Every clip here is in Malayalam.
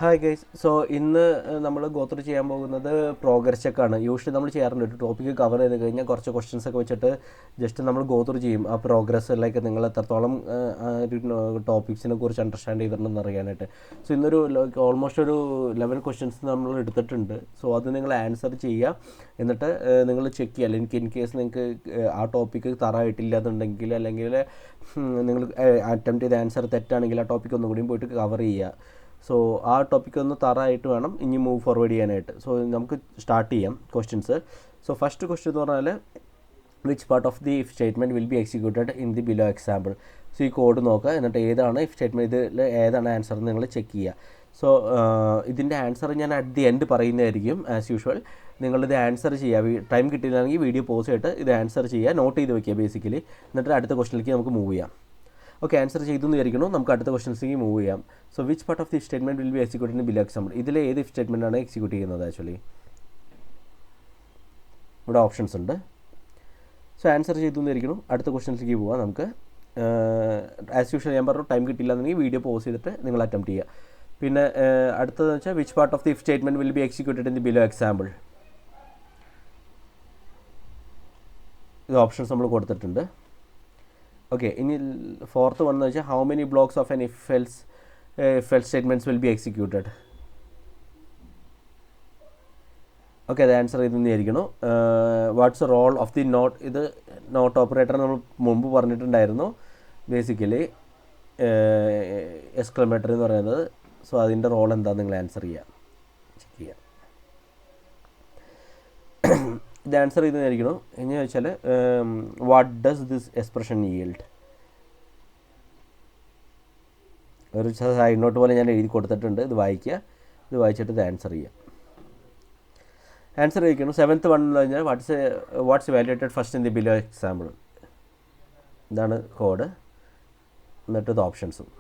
Hi guys. സോ ഇന്ന് നമ്മൾ ഗോത്ര ചെയ്യാൻ പോകുന്നത് പ്രോഗ്രസ് ചെക്കാണ്. യൂഷ്വലി നമ്മൾ ചെയ്യാറുണ്ട്, ഒരു ടോപ്പിക്ക് കവർ ചെയ്ത് കഴിഞ്ഞാൽ കുറച്ച് ക്വസ്റ്റ്യൻസ് ഒക്കെ വെച്ചിട്ട് ജസ്റ്റ് നമ്മൾ ഗോത്ര ചെയ്യും ആ പ്രോഗ്രസ്സിലേക്ക് നിങ്ങൾ എത്രത്തോളം ആ ഒരു ടോപ്പിക്സിനെ കുറിച്ച് അണ്ടർസ്റ്റാൻഡ് ചെയ്തിട്ടുണ്ടെന്ന് അറിയാനായിട്ട്. സോ ഇന്നൊരു ഓൾമോസ്റ്റ് ഒരു 11 ക്വസ്റ്റ്യൻസ് നമ്മൾ എടുത്തിട്ടുണ്ട്. സോ അത് നിങ്ങൾ ആൻസർ ചെയ്യുക, എന്നിട്ട് നിങ്ങൾ ചെക്ക് ചെയ്യുക. അല്ലെങ്കിൽ ഇൻ കേസ് നിങ്ങൾക്ക് ആ ടോപ്പിക്ക് തറായിട്ടില്ല എന്നുണ്ടെങ്കിൽ, അല്ലെങ്കിൽ നിങ്ങൾ അറ്റംപ്റ്റ് ചെയ്ത ആൻസർ തെറ്റാണെങ്കിൽ ആ ടോപ്പിക്ക് ഒന്നും കൂടിയും പോയിട്ട് കവർ ചെയ്യുക. സോ ആ ടോപ്പിക് ഒന്ന് തറായിട്ട് വേണം ഇനി മൂവ് ഫോർവേഡ് ചെയ്യാനായിട്ട്. സോ നമുക്ക് സ്റ്റാർട്ട് ചെയ്യാം ക്വസ്റ്റ്യൻസ്. സോ ഫസ്റ്റ് ക്വസ്റ്റ്യൻ എന്ന് പറഞ്ഞാൽ which part of the if statement will be executed in the below example. So ഈ കോഡ് നോക്കുക, എന്നിട്ട് ഏതാണ് ഇഫ് സ്റ്റേറ്റ്മെൻറ്റ്, ഇതിൽ ഏതാണ് ആൻസർ എന്ന് നിങ്ങൾ ചെക്ക് ചെയ്യുക. സോ ഇതിൻ്റെ ആൻസർ ഞാൻ അറ്റ് ദി എൻഡ് പറയുന്നതായിരിക്കും ആസ് യൂഷ്വൽ. നിങ്ങളിത് ആൻസർ ചെയ്യുക. ടൈം കിട്ടിയില്ലെങ്കിൽ വീഡിയോ പോസ് ചെയ്തിട്ട് ഇത് ആൻസർ ചെയ്യുക, നോട്ട് ചെയ്ത് വയ്ക്കുക ബേസിക്കലി. എന്നിട്ട് അടുത്ത ക്വസ്റ്റ്യനിലേക്ക് നമുക്ക് മൂവ് ചെയ്യാം. ഓക്കെ, ആൻസർ ചെയ്തു എന്ന് വിചാരിക്കണം. നമുക്ക് അടുത്ത ക്വസ്റ്റ്യൻസിലേക്ക് മൂവ് ചെയ്യാം. So which part of the statement will be executed in below example. ഇതിൽ ഏത് ഇഫ് സ്റ്റേറ്റ്മെൻ്റ് ആണ് എക്സിക്യൂട്ട് ചെയ്യുന്നത്? ആക്ച്വലി ഇവിടെ ഓപ്ഷൻസ് ഉണ്ട്. സോ ആൻസർ ചെയ്തു എന്ന് വിചാരിക്കണം. അടുത്ത ക്വസ്റ്റ്യൻസിലേക്ക് പോവാം നമുക്ക്. ആസ് യൂഷ്വൽ ഞാൻ പറഞ്ഞു, ടൈം കിട്ടില്ല എന്നുണ്ടെങ്കിൽ വീഡിയോ പോസ് ചെയ്തിട്ട് നിങ്ങൾ അറ്റംപ്റ്റ് ചെയ്യുക. പിന്നെ അടുത്തതെന്ന് വെച്ചാൽ which part of the if statement will be executed in the below example. ഇത് ഓപ്ഷൻസ് നമ്മൾ കൊടുത്തിട്ടുണ്ട്. ഓക്കെ, ഇനി ഫോർത്ത് വന്നു വെച്ചാൽ how many blocks of an if else statements will be executed. Okay, അത് ആൻസർ ചെയ്തെന്ന് വിചാരിക്കണം. What's role of the not. ഇത് നോട്ട് ഓപ്പറേറ്റർ നമ്മൾ മുമ്പ് പറഞ്ഞിട്ടുണ്ടായിരുന്നു, ബേസിക്കലി എക്സ്ക്ലമേറ്ററി എന്ന് പറയുന്നത്. സോ അതിൻ്റെ റോൾ എന്താണെന്ന് നിങ്ങൾ ആൻസർ ചെയ്യുക, ചെക്ക് ചെയ്യുക. ഇത് ആൻസർ ചെയ്തെന്നായിരിക്കണം. എന്നു വെച്ചാൽ what does this expression yield. ഒരു സൈഡ് നോട്ട് പോലെ ഞാൻ എഴുതി കൊടുത്തിട്ടുണ്ട്, ഇത് വായിക്കുക. ഇത് വായിച്ചിട്ട് ഇത് ആൻസർ ചെയ്യുക. ആൻസർ ചെയ്യിക്കണം. 7th വൺ എന്ന് പറഞ്ഞാൽ what's evaluated first in the below example. ഇതാണ് കോഡ്, എന്നിട്ട് ഇത് ഓപ്ഷൻസും.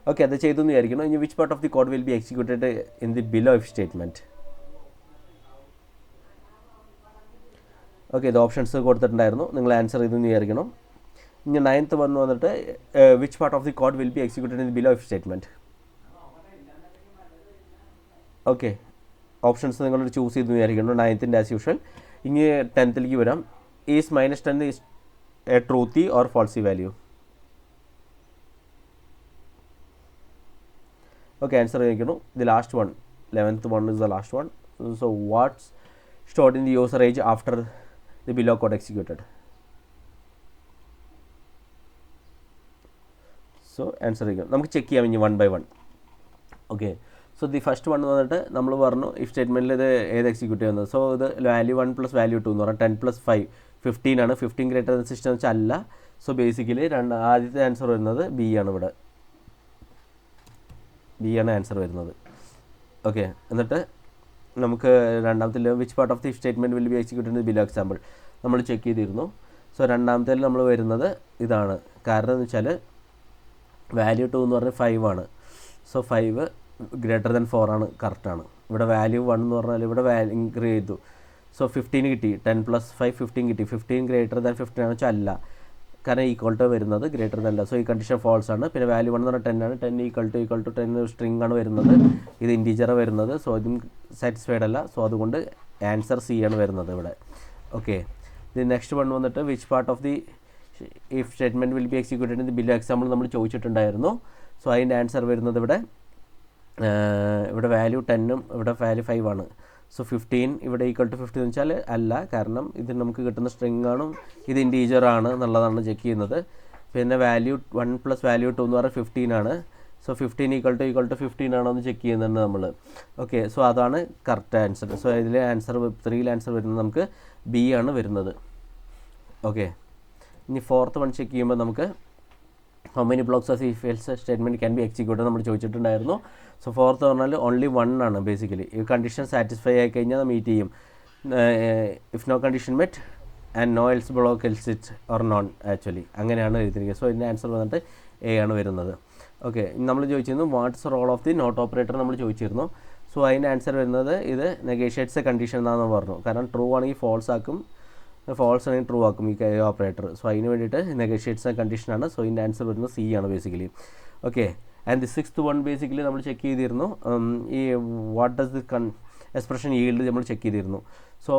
ഓക്കെ, അത് ചെയ്തു എന്ന് വിചാരിക്കണം. ഇനി which part of the code will be executed in the below if statement. Okay, ഇത് ഓപ്ഷൻസ് കൊടുത്തിട്ടുണ്ടായിരുന്നു, നിങ്ങൾ ആൻസർ ചെയ്തു എന്ന് വിചാരിക്കണം. ഇനി 9th വന്നിട്ട് which part of the code will be executed in the below if statement. Okay, options നിങ്ങൾ ചൂസ് ചെയ്തു വിചാരിക്കണം 9th ആസ് യൂഷ്വൽ. ഇനി 10th വരാം. Is -10 is a truthy or falsy value. Okay, answer ചെയ്യിക്കണം. The last one, 11th one is the last one. So what's stored in the user age after the below code executed. So answer ചെയ്യണം. നമുക്ക് ചെക്ക് ചെയ്യാം ഇനി 1 by 1. Okay, so the first one വന്നിട്ട് നമ്മൾ പറഞ്ഞു ഇഫ് സ്റ്റേറ്റ്മെൻറ്റിൽ ഇത് ഏത് എക്സിക്യൂട്ട് ചെയ്യുന്നത്. സോ ഇത് വാല്യൂ 1 + വാല്യൂ 2 എന്ന് പറഞ്ഞാൽ 10 + 5 15 ആണ്. 15 ഗ്രേറ്റർ ദാൻ 16 വെച്ചാൽ അല്ല. സോ ബേസിക്കലി ആദ്യത്തെ ആൻസർ വരുന്നത് ബി ആണ്. ഇവിടെ ബി ആണ് ആൻസർ വരുന്നത്. ഓക്കെ, എന്നിട്ട് നമുക്ക് രണ്ടാമത്തിൽ which part of the statement will be executed in below example നമ്മൾ ചെക്ക് ചെയ്തിരുന്നു. സോ രണ്ടാമത്തേൽ നമ്മൾ വരുന്നത് ഇതാണ്. കാരണം എന്ന് വെച്ചാൽ വാല്യൂ 2 എന്ന് പറഞ്ഞാൽ 5 ആണ്. സോ 5 ഗ്രേറ്റർ ദാൻ 4 ആണ്, കറക്റ്റാണ്. ഇവിടെ വാല്യൂ 1 എന്ന് പറഞ്ഞാൽ ഇവിടെ ഇൻക്രീസ് ചെയ്തു. സോ 15 കിട്ടി. 10 + 5 15 കിട്ടി. 15 ഗ്രേറ്റർ ദാൻ 15 ആണെന്ന് വെച്ചാൽ അല്ല, കാരണം ഈക്വൽ ടു വരുന്നത് ഗ്രേറ്റർ ദാൻ അല്ല. സോ ഈ കണ്ടീഷൻ ഫാൾസ് ആണ്. പിന്നെ വാല്യൂ 1 എന്ന് പറഞ്ഞാൽ 10 ആണ്. 10 = 10 സ്ട്രിങ് ആണ് വരുന്നത്. ഇത് ഇൻറ്റീജർ വരുന്നത്. സോ ഇതും സാറ്റിസ്ഫൈഡ് അല്ല. സോ അതുകൊണ്ട് ആൻസർ സി ആണ് വരുന്നത് ഇവിടെ. ഓക്കെ, ദി നെക്സ്റ്റ് വൺ വന്നിട്ട് which part of the if statement will be executed in the below example നമ്മൾ ചോദിച്ചിട്ടുണ്ടായിരുന്നു. സോ അതിൻ്റെ ആൻസർ വരുന്നത് ഇവിടെ വാല്യൂ 10ഉം ഇവിടെ വാല്യൂ 5 ആണ്. സോ 15 ഇവിടെ = 15 എന്ന് വെച്ചാൽ അല്ല, കാരണം ഇത് നമുക്ക് കിട്ടുന്ന സ്ട്രിങ് ആണ്, ഇത് ഇൻറ്റീജർ ആണ് എന്നുള്ളതാണ് ചെക്ക് ചെയ്യുന്നത്. പിന്നെ വാല്യൂ 1 + വാല്യൂ 2 എന്ന് പറഞ്ഞാൽ 15 ആണ്. സോ 15 = 15 ആണോ എന്ന് ചെക്ക് ചെയ്യുന്നുണ്ട് നമ്മൾ. ഓക്കെ, സോ അതാണ് കറക്റ്റ് ആൻസർ. സോ ഇതിൽ ആൻസർ 3ൽ ആൻസർ വരുന്നത് നമുക്ക് ബി ആണ് വരുന്നത്. ഓക്കെ, ഇനി 4th വൺ ചെക്ക് ചെയ്യുമ്പോൾ നമുക്ക് how many blocks of if else statement can be executed നമ്മൾ ചോദിച്ചിട്ടുണ്ടായിരുന്നു. സോ 4th പറഞ്ഞാൽ ഓൺലി 1 ആണ്. ബേസിക്കലി ഈ കണ്ടീഷൻ സാറ്റിസ്ഫൈ ആയി കഴിഞ്ഞാൽ മീറ്റ് ചെയ്യും. If no condition met and no else block else it or none, actually അങ്ങനെയാണ് എഴുതിയിരിക്കുന്നത്. സോ ഇതിൻ്റെ ആൻസർ വന്നിട്ട് എ ആണ് വരുന്നത്. ഓക്കെ, നമ്മൾ ചോദിച്ചിരുന്നു what's role of the not operator നമ്മൾ ചോദിച്ചിരുന്നു. സോ അതിൻ്റെ ആൻസർ വരുന്നത് ഇത് നെഗേഷ്യേറ്റ്സ് എ കണ്ടീഷൻ എന്നാണെന്ന് പറഞ്ഞു. കാരണം ട്രൂ ആണെങ്കിൽ ഫോൾസ് ആക്കും, ഫോൾസ് ആണെങ്കിൽ ട്രൂ ആക്കും ഈ ഓപ്പറേറ്റർ. സോ അതിന് വേണ്ടിയിട്ട് നെഗോഷിയേറ്റ്സ് കണ്ടീഷനാണ്. സോ ഇതിൻ്റെ ആൻസർ വരുന്നത് സി ആണ് basically. Okay, and the sixth one basically നമ്മൾ ചെക്ക് ചെയ്തിരുന്നു. ഈ what does the expression yield നമ്മൾ ചെക്ക് ചെയ്തിരുന്നു. സോ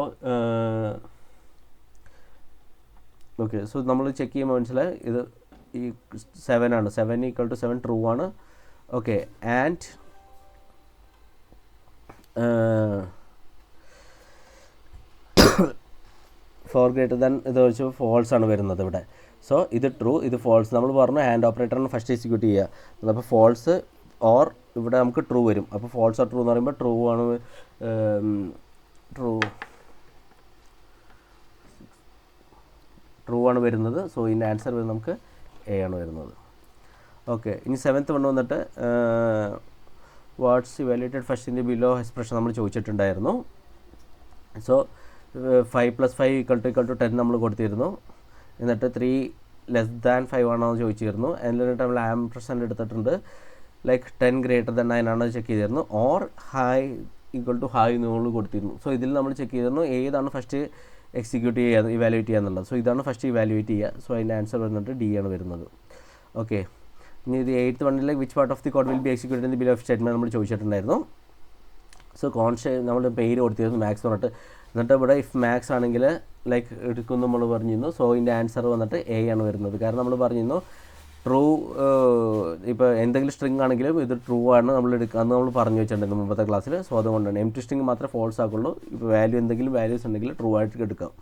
ഓക്കെ, സോ നമ്മൾ ചെക്ക് ചെയ്യുമ്പോൾ മനസ്സിലായി ഇത് ഈ 7 ആണ്. 7 = 7 ട്രൂ ആണ്. Okay, and four greater than ഇത് വെച്ച് ഫോൾസ് ആണ് വരുന്നത് ഇവിടെ. സോ ഇത് ട്രൂ, ഇത് ഫോൾസ്. നമ്മൾ പറഞ്ഞു ഹാൻഡ് ഓപ്പറേറ്ററിന് ഫസ്റ്റ് എക്സിക്യൂട്ട് ചെയ്യുക. അപ്പോൾ ഫോൾസ് ഓർ ഇവിടെ നമുക്ക് ട്രൂ വരും. അപ്പോൾ ഫോൾസ് ഓർ ട്രൂ എന്ന് പറയുമ്പോൾ ട്രൂ ആണ്, ട്രൂ ആണ് വരുന്നത്. സോ ഇതിൻ്റെ ആൻസർ വരുന്നത് നമുക്ക് എ ആണ് വരുന്നത്. ഓക്കെ, ഇനി 7th വൺ വന്നിട്ട് what's evaluated first in the below expression നമ്മൾ ചോദിച്ചിട്ടുണ്ടായിരുന്നു. സോ 5 + 5 = 10 നമ്മൾ കൊടുത്തിരുന്നു. എന്നിട്ട് 3 <5 ആണോ എന്ന് ചോദിച്ചിരുന്നു. എന്നിട്ട് നമ്മൾ ആംപർസെൻ്റ് എടുത്തിട്ടുണ്ട്. ലൈക്ക് 10 > 9 ആണോ ചെക്ക് ചെയ്തിരുന്നു. ഓർ ഹൈ = ഹൈ നമ്മൾ കൊടുത്തിരുന്നു. സോ ഇതിൽ നമ്മൾ ചെക്ക് ചെയ്തിരുന്നു ഏതാണ് ഫസ്റ്റ് എക്സിക്യൂട്ട് ചെയ്യുക, ഇവാലുവേറ്റ് ചെയ്യുക എന്നുള്ളത്. സോ ഇതാണ് ഫസ്റ്റ് ഇവാലുവേറ്റ് ചെയ്യുക. സോ അതിൻ്റെ ആൻസർ വരുന്നത് ഡി ആണ് വരുന്നത്. ഓക്കെ, ഇനി ഇത് 8th വണ്ണിൽ which part of the code will be executed in the below statement നമ്മൾ ചോദിച്ചിട്ടുണ്ടായിരുന്നു. സോ നമ്മൾ പേര് കൊടുത്തിരുന്നു മാക്സ് പറഞ്ഞിട്ട്. എന്നിട്ട് ഇവിടെ ഇഫ് മാക്സ് ആണെങ്കിൽ ലൈക്ക് എടുക്കുമെന്ന് നമ്മൾ പറഞ്ഞിരുന്നു. സോ ഇതിൻ്റെ ആൻസർ വന്നിട്ട് എ ആണ് വരുന്നത്. കാരണം നമ്മൾ പറഞ്ഞിരുന്നു ട്രൂ, ഇപ്പോൾ എന്തെങ്കിലും സ്ട്രിങ് ആണെങ്കിലും ഇത് ട്രൂ ആണ് നമ്മൾ എടുക്കുക എന്ന് നമ്മൾ പറഞ്ഞു വെച്ചിട്ടുണ്ടായിരുന്നു മുമ്പത്തെ ക്ലാസ്സിൽ. സോ അതുകൊണ്ടാണ് എംപ്റ്റി സ്ട്രിങ് മാത്രമേ ഫോൾസ് ആക്കുള്ളൂ. ഇപ്പോൾ എന്തെങ്കിലും വാല്യൂസ് ഉണ്ടെങ്കിൽ ട്രൂ ആയിട്ട് എടുക്കാം,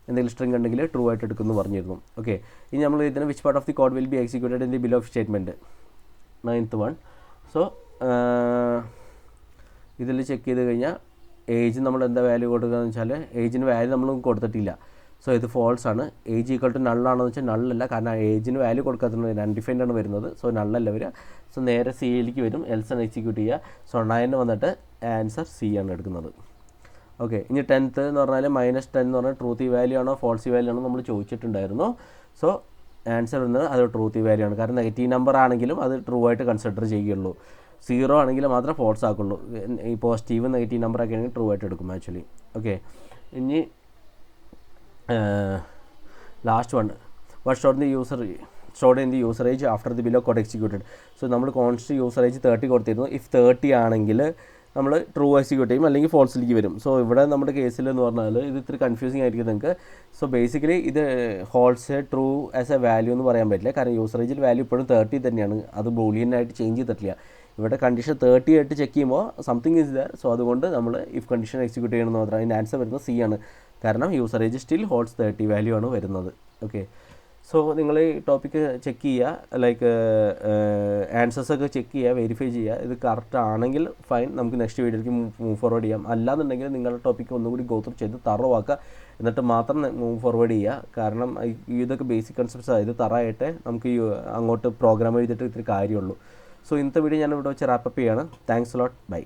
എന്തെങ്കിലും സ്ട്രിങ് ഉണ്ടെങ്കിൽ ട്രൂ ആയിട്ട് എടുക്കുമെന്ന് പറഞ്ഞിരുന്നു. ഓക്കെ, ഇനി നമ്മൾ ഇതിന് which part of the code will be executed in the below statement 9th one. So ഇതിൽ ചെക്ക് ചെയ്ത് കഴിഞ്ഞാൽ ഏജ് നമ്മൾ എന്താ വാല്യൂ കൊടുക്കുക എന്ന് വെച്ചാൽ ഏജിന് വാല്യൂ നമ്മൾ കൊടുത്തിട്ടില്ല. സോ ഇത് ഫോൾസ് ആണ്. ഏജ് = നള്ളാണെന്ന് വെച്ചാൽ നള്ളല്ല, കാരണം ഏജിന് വാല്യൂ കൊടുക്കാത്തതുകൊണ്ട് അൺഡിഫൈൻഡ് ആണ് വരുന്നത്. സോ നള്ളല്ല വരിക. സോ നേരെ സിയിലേക്ക് വരും, എൽസ് ആണ് എക്സിക്യൂട്ട് ചെയ്യുക. സോ 9 വന്നിട്ട് ആൻസർ സി ആണ് എടുക്കുന്നത്. ഓക്കെ, ഇനി 10th എന്ന് പറഞ്ഞാൽ -10 എന്ന് പറഞ്ഞാൽ ട്രൂത്ത് വാല്യൂ ആണോ ഫോൾസ് വാല്യൂ ആണോ നമ്മൾ ചോദിച്ചിട്ടുണ്ടായിരുന്നു. സോ ആൻസർ വരുന്നത് അത് ട്രൂത്ത് വാല്യൂ ആണ്. കാരണം നെഗറ്റീവ് നമ്പർ ആണെങ്കിലും അത് ട്രൂ ആയിട്ട് കൺസിഡർ ചെയ്യുള്ളൂ. 0 ആണെങ്കിൽ മാത്രമേ ഫോൾസ് ആക്കുള്ളൂ. ഈ പോസിറ്റീവ് നെഗറ്റീവ് നമ്പർ ഒക്കെ ആണെങ്കിൽ ട്രൂ ആയിട്ട് എടുക്കും ആക്ച്വലി. ഓക്കെ, ഇനി last one what stored in the user age after the below code executed. So നമ്മൾ കോൺസ്റ്റ് യൂസർ ഏജ് 30 കൊടുത്തിരുന്നു. ഇഫ് 30 ആണെങ്കിൽ നമ്മൾ ട്രൂ എക്സിക്യൂട്ട് ചെയ്യും, അല്ലെങ്കിൽ ഫോൾസിലേക്ക് വരും. സോ ഇവിടെ നമ്മുടെ കേസിൽ എന്ന് പറഞ്ഞാൽ ഇത് ഇത്തിരി കൺഫ്യൂസിങ് ആയിരിക്കും നിങ്ങൾക്ക്. സോ ബേസിക്കലി ഇത് holds true as a value എന്ന് പറയാൻ പറ്റില്ല. കാരണം യൂസർ ഏജിൽ വാല്യൂ ഇപ്പോഴും 30 തന്നെയാണ്. അത് ബൂളിയനായിട്ട് ചേഞ്ച് ചെയ്തിട്ടില്ല. ഇവിടെ കണ്ടീഷൻ 30 ആയിട്ട് ചെക്ക് ചെയ്യുമ്പോൾ സംതിങ് ഈസ് ദർ. സോ അതുകൊണ്ട് നമ്മൾ ഇഫ് കണ്ടീഷൻ എക്സിക്യൂട്ട് ചെയ്യണമെന്ന് പറഞ്ഞാൽ അതിൻ്റെ ആൻസർ വരുന്നത് സി ആണ്. കാരണം user age still holds 30 value ആണ് വരുന്നത്. ഓക്കെ, സോ നിങ്ങൾ ഈ ടോപ്പിക്ക് ചെക്ക് ചെയ്യുക, ലൈക്ക് ആൻസേഴ്സൊക്കെ ചെക്ക് ചെയ്യുക, വെരിഫൈ ചെയ്യുക. ഇത് കറക്റ്റ് ആണെങ്കിൽ ഫൈൻ, നമുക്ക് നെക്സ്റ്റ് വീഡിയോയിലേക്ക് മൂവ് ഫോർവേഡ് ചെയ്യാം. അല്ലാന്നുണ്ടെങ്കിൽ നിങ്ങളുടെ ടോപ്പിക്ക് ഒന്നുകൂടി ഗോ ത്രൂ ചെയ്ത് തറവാക്കുക, എന്നിട്ട് മാത്രം മൂവ് ഫോർവേഡ് ചെയ്യുക. കാരണം ഇതൊക്കെ ബേസിക് കൺസെപ്റ്റ്സ് ഇത് തറയായിട്ട് നമുക്ക് അങ്ങോട്ട് പ്രോഗ്രാം എഴുതിയിട്ട് ഇത്തിരി കാര്യമുള്ളൂ. സോ ഇന്നത്തെ വീഡിയോ ഞാൻ ഇവിടെ വെച്ച് റാപ്പപ്പ് ചെയ്യാണ്. Thanks lot, by.